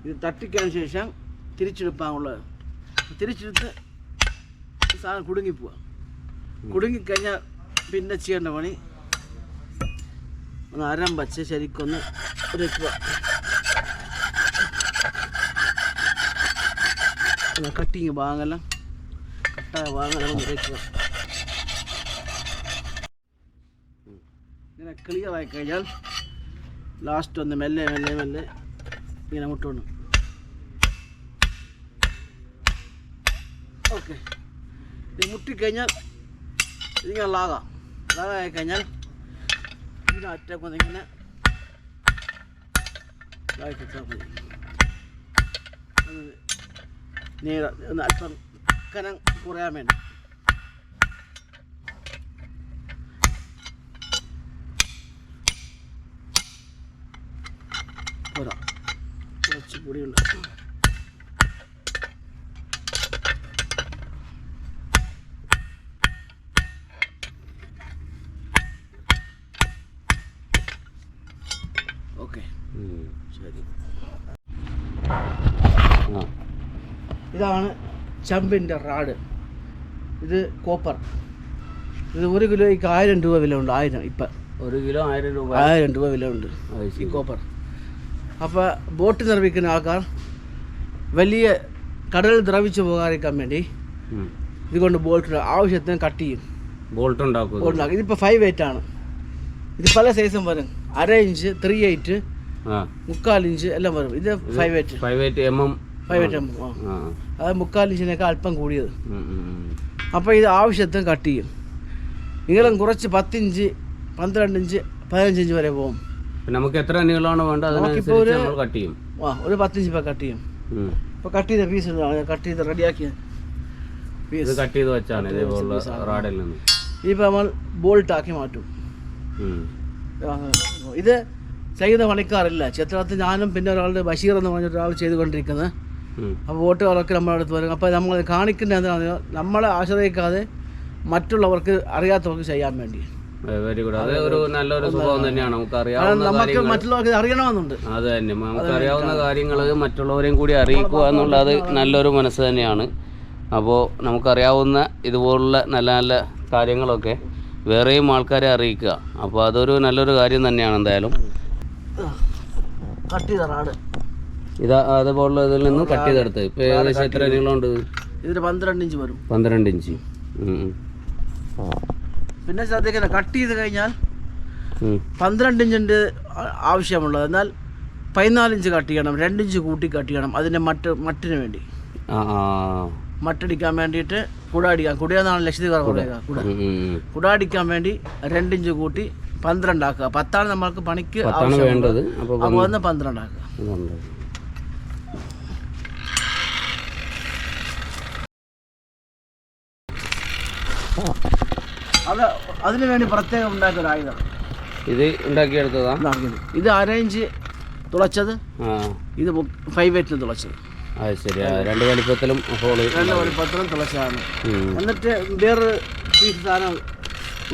ഇത് തട്ടിക്കാൻ ശേഷം തിരിച്ചെടുപ്പാനുള്ളത്. തിരിച്ചെടുത്ത് സാധനം കുടുങ്ങിപ്പോവുക. കുടുങ്ങിക്കഴിഞ്ഞാൽ പിന്നെ ചെയ്യേണ്ട പണി ഒന്ന് അരം വച്ച് ശരിക്കൊന്ന് ഉരയ്ക്കുക. കട്ടിങ് ഭാഗമെല്ലാം കട്ടായ ഭാഗമെല്ലാം ഉരയ്ക്കുക. ഇങ്ങനെ ക്ലിയറായി കഴിഞ്ഞാൽ ലാസ്റ്റ് ഒന്ന് മെല്ലെ മെല്ലെ മെല്ലെ ഇങ്ങനെ മുട്ടോണ്ട്. ഓക്കെ, ഇത് മുട്ടിക്കഴിഞ്ഞാൽ ഇതിങ്ങനെ ലാഗായി കഴിഞ്ഞാൽ ഇതിനെ അറ്റക്കൊന്ന് ഇങ്ങനെ ഇതാക്കിച്ചാൽ മതി. നീള ഒന്ന് അല്പം കനം കുറയാൻ വേണ്ടി. കുറച്ച് പൊടിയുണ്ട്. ഓക്കെ, ശരി. ഇതാണ് ചമ്പിൻ്റെ റാഡ്. ഇത് കോപ്പർ. ഇത് 1 കിലോയ്ക്ക് 1000 രൂപ വില ഉണ്ട്. 1000 ഇപ്പം 1 കിലോ 1000 രൂപ. 1000 രൂപ വില ഉണ്ട് ഈ കോപ്പർ. അപ്പോൾ ബോട്ട് നിർമ്മിക്കുന്ന ആൾക്കാർ വലിയ കടലിൽ ദ്രവിച്ചു പോകാതിരിക്കാൻ വേണ്ടി ഇതുകൊണ്ട് ബോൾട്ട് ആവശ്യത്തിന് കട്ട് ചെയ്യും. ബോൾട്ട് ഉണ്ടാക്കും. ഇതിപ്പോൾ 5/8 ആണ്. ഇത് പല സൈസും വരും. 1/2 ഇഞ്ച്, 3/8, 3/4 ഇഞ്ച് എല്ലാം വരും. ഇത് 5/8 mm. അത് 3/4 ഇഞ്ചിനേക്കാൾ അല്പം കൂടിയത്. അപ്പോൾ ഇത് ആവശ്യത്തിന് കട്ട് ചെയ്യും. നീളം കുറച്ച് 10 ഇഞ്ച്, 12 ഇഞ്ച്, 15 ഇഞ്ച് വരെ പോകും. നമുക്ക് എത്ര നീളമാണ് വേണ്ടത് നമുക്കിപ്പോൾ ഒരു കട്ട് ചെയ്യും. 10 ഇഞ്ച് ഇപ്പോൾ കട്ട് ചെയ്യും. ഇപ്പോൾ കട്ട് ചെയ്ത പീസ് കട്ട് ചെയ്ത് റെഡിയാക്കിയ പീസ് കട്ട് ചെയ്ത് വെച്ചാണ് ഇതേപോലുള്ള റാഡിൽ നിന്ന്. ഇപ്പോൾ നമ്മൾ ബോൾട്ടാക്കി മാറ്റും. ഇത് ചെയ്യുന്ന പണിക്കാറില്ല. ചിത്രത്തിൽ ഞാനും പിന്നെ ഒരാളുടെ ബഷീർ എന്ന് പറഞ്ഞ ഒരാൾ ചെയ്തുകൊണ്ടിരിക്കുന്നത്. അപ്പോൾ ബോട്ടുകളൊക്കെ നമ്മുടെ അടുത്ത് വരും. അപ്പോൾ നമ്മൾ കാണിക്കുന്നത് എന്താണെന്ന് നമ്മളെ ആശ്രയിക്കാതെ മറ്റുള്ളവർക്ക് അറിയാത്തവർക്ക് ചെയ്യാൻ വേണ്ടി. Very good. അത് ഒരു നല്ലൊരു സ്വഭാവം തന്നെയാണ്. നമുക്ക് മറ്റുള്ളവർക്ക് അറിയണമെന്നുണ്ട്. അത് തന്നെ, നമുക്ക് അറിയാവുന്ന കാര്യങ്ങൾ മറ്റുള്ളവരെയും കൂടി അറിയിക്കുക എന്നുള്ളത് നല്ലൊരു മനസ്സ് തന്നെയാണ്. അപ്പോൾ നമുക്കറിയാവുന്ന ഇതുപോലുള്ള നല്ല നല്ല കാര്യങ്ങളൊക്കെ വേറെയും ആൾക്കാരെ അറിയിക്കുക. അപ്പോൾ അതൊരു നല്ലൊരു കാര്യം തന്നെയാണ്. എന്തായാലും കട്ട് ചെയ്ത റാഡ് ഇതാ അതുപോലുള്ള ഇതിൽ നിന്ന് കട്ട് ചെയ്തെടുത്ത് ഇപ്പോൾ ഏകദേശം എത്ര നീളമുണ്ട്? ഇതിന് 12 ഇഞ്ച് വരും. 12 ഇഞ്ച്. പിന്നെ ശ്രദ്ധിക്കണം, കട്ട് ചെയ്ത് കഴിഞ്ഞാൽ 12 ഇഞ്ചിൻ്റെ ആവശ്യമുള്ളത്. എന്നാൽ 14 ഇഞ്ച് കട്ട് ചെയ്യണം. 2 ഇഞ്ച് കൂട്ടി കട്ട് ചെയ്യണം. അതിൻ്റെ മട്ടിന് വേണ്ടി, മട്ടടിക്കാൻ വേണ്ടിയിട്ട് കുടയെന്നാണ് ലക്ഷദ്വീപ് കുടയടിക്കാൻ വേണ്ടി 2 ഇഞ്ച് കൂട്ടി 12 ആക്കുക. 10 നമ്മൾക്ക് പണിക്ക് വേണ്ടത്. അപ്പോൾ 12 ആക്കുക. അതിനു വേണ്ടി പ്രത്യേകം ഉണ്ടാക്കിയ ഒരു ആയുധം ഇത് ഉണ്ടാക്കിയെടുത്തതാണ്. ഇത് 1/2 ഇഞ്ച് തുളച്ചത്, ഇത് 5/8 തുളച്ചത്. അത് ശരി, 2 വലിപ്പത്തിലും തുളച്ചതാണ്. എന്നിട്ട് വേറൊരു പീസ് സാധനം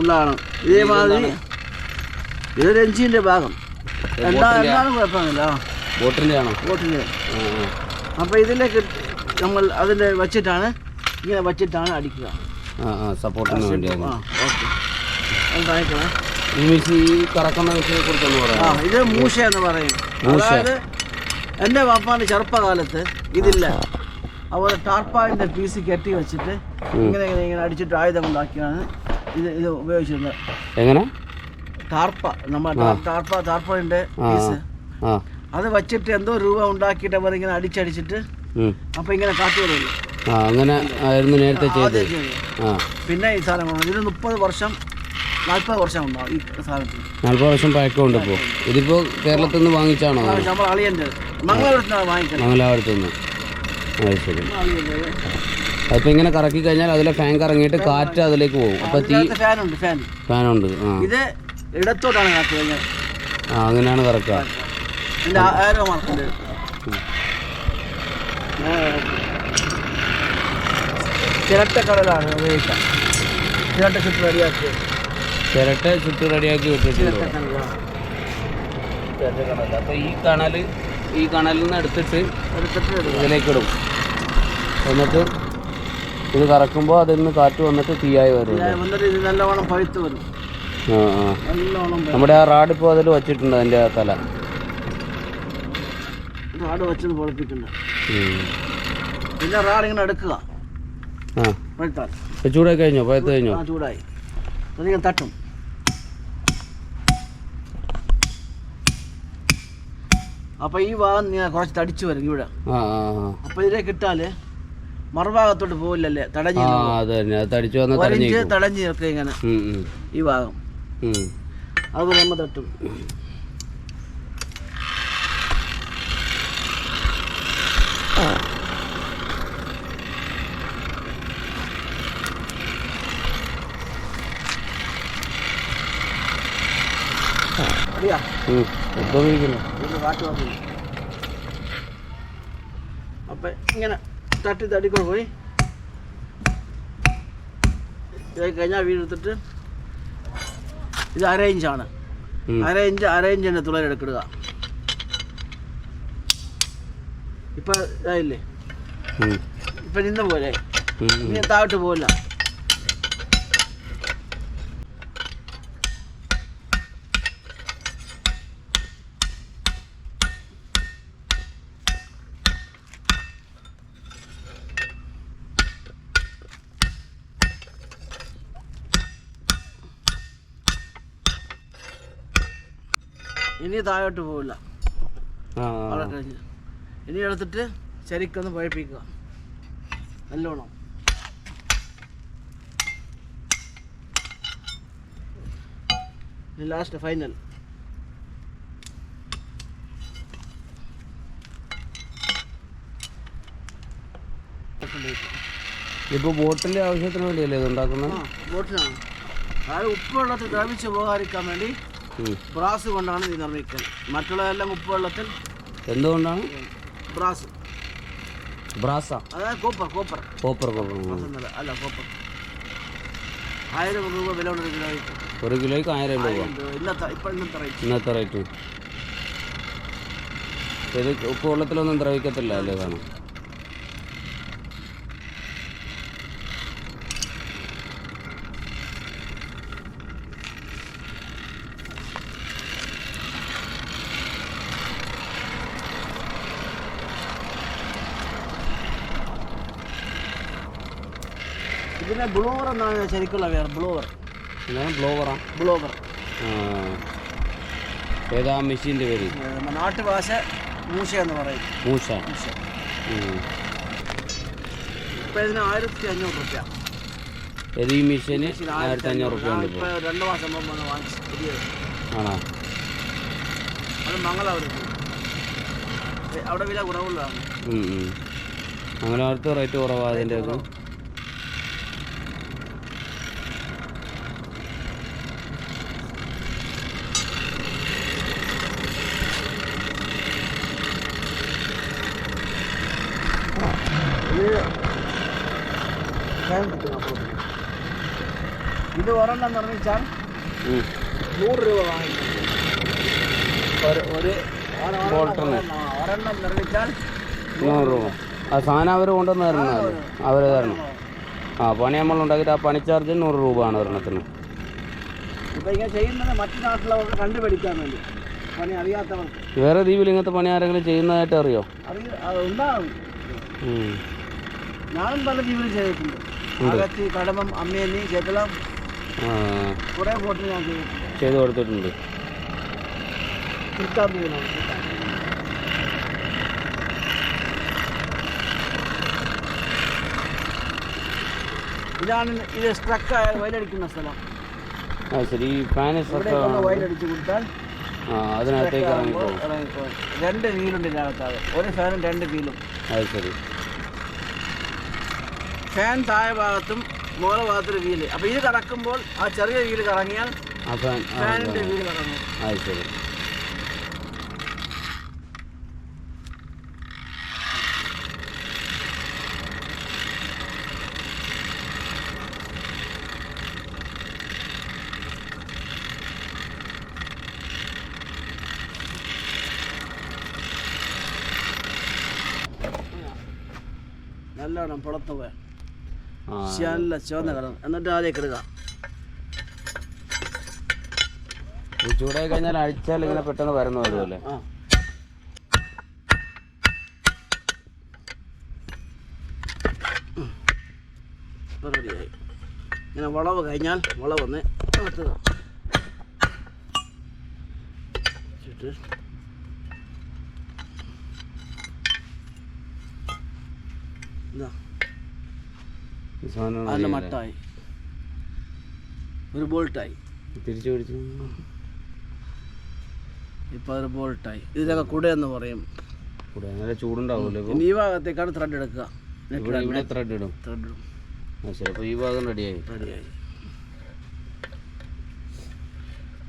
ഉള്ളതാണ്. ഇതേമാതിരി ഇതൊരു 1 ഇഞ്ചിൻ്റെ ഭാഗം. എന്തായാലും കുഴപ്പമൊന്നുമില്ല. ബോട്ടിൻ്റെ. അപ്പോൾ ഇതിലേക്ക് നമ്മൾ അതിൻ്റെ വച്ചിട്ടാണ് അടിക്കുക. സപ്പോർട്ടിന് വേണ്ടി. ഓക്കെ, കറക്കുന്ന വിഷയത്തെ കുറിച്ചൊന്ന് പറയാം. ഇത് മൂശ എന്ന് പറയും. അതായത് എൻ്റെ പാപ്പാൻ്റെ ചെറുപ്പകാലത്ത് ഇതില്ല. അതുപോലെ ടാർപ്പായിൻ്റെ പീസ് കെട്ടി വെച്ചിട്ട് ഇങ്ങനെ അടിച്ചിട്ട് ആയുധം ഉണ്ടാക്കിയാണ് ഇത് ഉപയോഗിച്ചിരുന്നത്. എങ്ങനെ? ടാർപ്പായിൻ്റെ പീസ് അത് വെച്ചിട്ട് എന്തോ രൂപ ഉണ്ടാക്കിയിട്ട് അവർ ഇങ്ങനെ അടിച്ചടിച്ചിട്ട് അപ്പോൾ ഇങ്ങനെ കാട്ടി വരുമല്ലോ. അങ്ങനെ ആയിരുന്നു നേരത്തെ ചെയ്തത്. പിന്നെ ഈ സാധനം ഇതിന് 30 വർഷം 40 വർഷം ഉണ്ടാവും. ഈ സാധനത്തിന് 40 വർഷം പഴക്കമുണ്ട്. ഇപ്പോൾ ഇതിപ്പോൾ കേരളത്തിൽ നിന്ന് വാങ്ങിച്ചാണോ? നമ്മൾ അളിയൻ്റെ മംഗലാപുരത്താണ് വാങ്ങിക്കുന്നത്. മംഗലാപുരത്ത് നിന്ന്. അത് ശരി. അതിപ്പോൾ ഇങ്ങനെ കറക്കി കഴിഞ്ഞാൽ അതിലെ ഫാൻ കറങ്ങിയിട്ട് കാറ്റ് അതിലേക്ക് പോകും. അപ്പോൾ ഫാനുണ്ട്. ഇത് ഇടത്തോട്ടാണ് കാറ്റ് കഴിഞ്ഞാൽ. അങ്ങനെയാണ് കറക്കുക. ചിരട്ടക്കടലാണ് ഉപയോഗിക്കാം. ചിരട്ട ചുറ്റ് റെഡിയാക്കി വിട്ടിട്ടുണ്ട്. അപ്പോൾ ഈ കണൽ ഈ കണലിൽ നിന്ന് എടുത്തിട്ട് ഇതിലേക്ക് ഇടും. എന്നിട്ട് ഇത് കറക്കുമ്പോൾ അതിൽ നിന്ന് കാറ്റ് വന്നിട്ട് തീയായി വരും. നല്ലവണ്ണം പഴുത്ത് വരും. നമ്മുടെ ആ റാഡ് ഇപ്പോൾ അതിൽ വച്ചിട്ടുണ്ട്. അതിൻ്റെ ആ തല റാഡ് വെച്ചത് പൊളിപ്പിട്ടുണ്ട്. പിന്നെ റാഡ് ഇങ്ങനെ എടുക്കുക. ചൂടായി കഴിഞ്ഞോ? പഴുത്ത് കഴിഞ്ഞോ? ചൂടായി. അതിങ്ങനെ തട്ടും. അപ്പൊ ഈ ഭാഗം കുറച്ച് തടിച്ചു വരും ഇവിടെ. അപ്പൊ ഇതിലേക്ക് ഇട്ടാല് മറുഭാഗത്തോട്ട് പോവില്ലല്ലേ, തടഞ്ഞ് തടഞ്ഞ് ഒക്കെ ഇങ്ങനെ ഈ ഭാഗം അത് നമ്മ തട്ടും. അപ്പൊ ഇങ്ങനെ തട്ടിക്കൊണ്ട് പോയി ഇതായി കഴിഞ്ഞാൽ വീടെടുത്തിട്ട് ഇത് 1/2 ഇഞ്ചാണ്. 1/2 ഇഞ്ചിൻ്റെ തുളരെടുക്കിടുക. ഇപ്പൊ ഇതായില്ലേ, ഇപ്പൊ നിന്ന് പോലെ ഇനി താഴോട്ട് പോവില്ല. ഇനി താഴോട്ട് പോവില്ല. അവിടെ കഴിഞ്ഞ് ഇനി എടുത്തിട്ട് ശരിക്കൊന്ന് പഴിപ്പിക്കുക നല്ലോണം. Last final. ഇപ്പോൾ ബോട്ടിൻ്റെ ആവശ്യത്തിന് വേണ്ടിയല്ലേ ഇത് ഉണ്ടാക്കുന്നത്? ബോട്ടിലാണ്. അതായത് ഉപ്പ് വെള്ളത്തിൽ ദ്രവിച്ച് പോകാതിരിക്കാൻ വേണ്ടി ബ്രാസ് കൊണ്ടാണ് ഇത് നിർമ്മിക്കുന്നത്. മറ്റുള്ളതെല്ലാം ഉപ്പ് വെള്ളത്തിൽ. എന്തുകൊണ്ടാണ് ബ്രാസ്? ബ്രാസാ? അതായത് കോപ്പർ അല്ല കോപ്പർ. 1000 രൂപ വില ഉണ്ട് ഒരു കിലോയ്ക്ക് 1000 രൂപ ഇന്നത്തെ റേറ്റ്. ഇത് ഉപ്പ് വെള്ളത്തിലൊന്നും ദ്രവിക്കത്തില്ല അല്ലേ? കാണാം. ഇതിനെ ബ്ലോവർ എന്നാണ് ശരിക്കുള്ള പേര്. ബ്ലോവർ. ബ്ലോവർ ഏതാ മെഷീൻ്റെ പേര്? നാട്ടുഭാഷ മൂശ എന്ന് പറയും. മൂശ. ഇപ്പം ഇതിന് 1500 രൂപ. ഈ മെഷീന് 1500 രൂപ ഉണ്ട്. ഇപ്പോൾ 2 മാസം മുമ്പ് വാങ്ങിച്ചു പുതിയത്. ആണോ? അത് മംഗലാപുരത്ത്. അവിടെ വില കുറവുള്ളതാണ്. മംഗലാപുരത്ത് റേറ്റ് കുറവാണ് അതിൻ്റെ ഒക്കെ. ഇത് ഒരെണ്ണം നിർമ്മിച്ചാൽ 100 രൂപ വാങ്ങിക്കും. ഒരെണ്ണം നിർമ്മിച്ചാൽ 100 രൂപ. ആ സാധനം അവർ കൊണ്ടുവന്ന് തരണം. അവർ തരണം. പണി നമ്മൾ ഉണ്ടാക്കിയിട്ട് ആ പണി ചാർജ് 100 രൂപയാണ് ഒരെണ്ണത്തിന്. ഇപ്പം ഇങ്ങനെ ചെയ്യുന്നത് മറ്റു നാട്ടിലവർക്ക് കണ്ടുപിടിക്കാൻ വേണ്ടി, പണി അറിയാത്തവർക്ക്. വേറെ ദ്വീപിൽ ഇങ്ങനത്തെ പണി ആരെങ്കിലും ചെയ്യുന്നതായിട്ട് അറിയോ? ഉണ്ടാകും. ഞാനും പല ദ്വീപിൽ ചെയ്തിട്ടുണ്ട്. അകത്തി, കടമം, അമ്മേന്നി, ചേത്തളം, കുറേ ബോട്ടിൽ ഞാൻ ചെയ്ത് കൊടുത്തിട്ടുണ്ട്. ഇതാണ് ഇത് സ്ട്രക്കായ വയലടിക്കുന്ന സ്ഥലം. ശരി. ഈ ഫാന് വയലടിച്ച് കൊടുത്താൽ അതിനകത്തേക്ക് ഇറങ്ങിപ്പോകും. 2 വീലുണ്ട് ഇതിനകത്താകെ. ഒരു ഫാനും 2 വീലും. അത് ശരി. ഫാൻ താഴെ ഭാഗത്തും മുകളെ ഭാഗത്തൊരു വീല്. അപ്പോൾ ഇത് കറക്കുമ്പോൾ ആ ചെറിയ വീല് കറങ്ങിയാൽ ഫാനിൻ്റെ വീല് കറങ്ങും. അത് ശരി. നല്ലോണം പുളത്ത് പോയാൽ നല്ല ചുവന്ന കളർ. എന്നിട്ട് ആദ്യം ഇടുക. ചൂടായി കഴിഞ്ഞാൽ അഴിച്ചാൽ ഇങ്ങനെ പെട്ടെന്ന് വരുന്ന വരുമല്ലേ? റെഡിയായി. ഇങ്ങനെ വളവ് കഴിഞ്ഞാൽ വളവൊന്ന് നടത്തുക. അതിൻ്റെ മട്ടായി, ഒരു ബോൾട്ടായി. തിരിച്ചു പിടിച്ചു. ഇപ്പം അതൊരു ബോൾട്ടായി. ഇതിലൊക്കെ കുടയെന്ന് പറയും. നല്ല ചൂടുണ്ടാവുമല്ലോ. ഇനി ഈ ഭാഗത്തേക്കാണ് ത്രെഡ് എടുക്കുക. ഇവിടെ ത്രെഡ് ഇടും. ശരി, അപ്പോൾ ഈ ഭാഗം റെഡിയായി.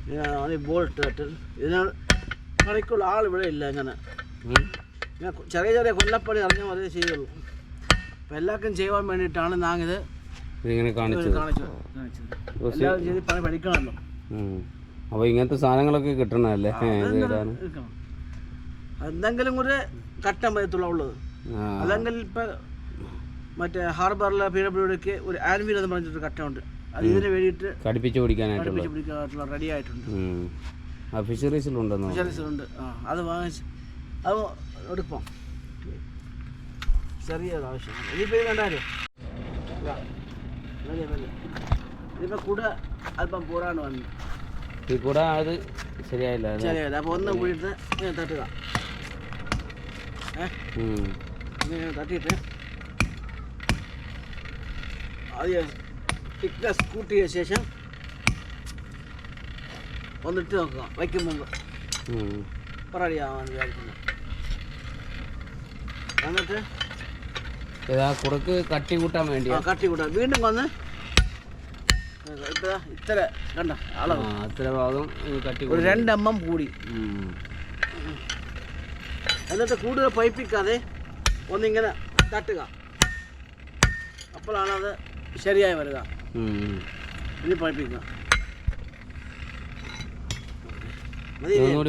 ഇതിനാണ് ബോൾട്ട് കെട്ടൽ. ഇതിനാണ് പണിക്കുള്ള ആൾ ഇവിടെ ഇല്ല. ഇങ്ങനെ ചെറിയ ചെറിയ കൊല്ലപ്പണി അറിഞ്ഞാൽ മതി ചെയ്യുള്ളൂ. അപ്പം എല്ലാവർക്കും ചെയ്യുവാൻ വേണ്ടിയിട്ടാണ് ഞാനിത് ഇങ്ങനെ കാണിച്ചത്. എല്ലാവരും ചെയ്ത് പണി പഠിക്കണമല്ലോ. അപ്പോൾ ഇങ്ങനത്തെ സാധനങ്ങളൊക്കെ കിട്ടണമല്ലേ? എന്തെങ്കിലും ഒരു കട്ടൻ പയത്തുള്ള ഉള്ളത്. അല്ലെങ്കിൽ ഇപ്പം മറ്റേ ഹാർബറിലെ PWDക്ക് ഒരു ആൻവിൽ എന്ന് പറഞ്ഞിട്ടൊരു കട്ടമുണ്ട്. അത് ഇതിന് വേണ്ടിയിട്ട് കടിപ്പിച്ച് പിടിക്കാനായിട്ടുള്ള റെഡി ആയിട്ടുണ്ട്. ഫിഷറീസിലുണ്ട്. അത് വാങ്ങിച്ച് അത് എടുക്കാം. ചെറിയത് ആവശ്യമാണ്. ഇനിയിപ്പോൾ ഇത് കണ്ടാലോ ഇതിപ്പോൾ കൂട അല്പം പോരാണ് വന്നു. ഈ കൂടെ അത് ശരിയായില്ല. അപ്പോൾ ഒന്നും കൂടിയിട്ട് ഇങ്ങനെ തട്ടുക. ഇങ്ങനെ തട്ടിയിട്ട് ആദ്യം തിക്നെസ് കൂട്ടിയ ശേഷം ഒന്നിട്ട് നോക്കുക. വയ്ക്കും മുമ്പ് റെഡിയാവാൻ വിചാരിക്കുന്നു. എന്നിട്ട് കുടക്ക് കട്ടി കൂട്ടാൻ വേണ്ടി കട്ടി കൂട്ടാൻ വീണ്ടും വന്ന് ഇത്ര കണ്ട അളവ് ഇത്ര ഭാഗം കട്ടി ഒരു 2 mm കൂടി. എന്നിട്ട് കൂടുതൽ പൈപ്പിക്കാതെ ഒന്നിങ്ങനെ തട്ടുക. അപ്പോഴാണത് ശരിയായി വരിക. ഇനി പൈപ്പിക്കുക.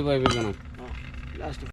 പൈപ്പിക്കണം. ലാസ്റ്റ്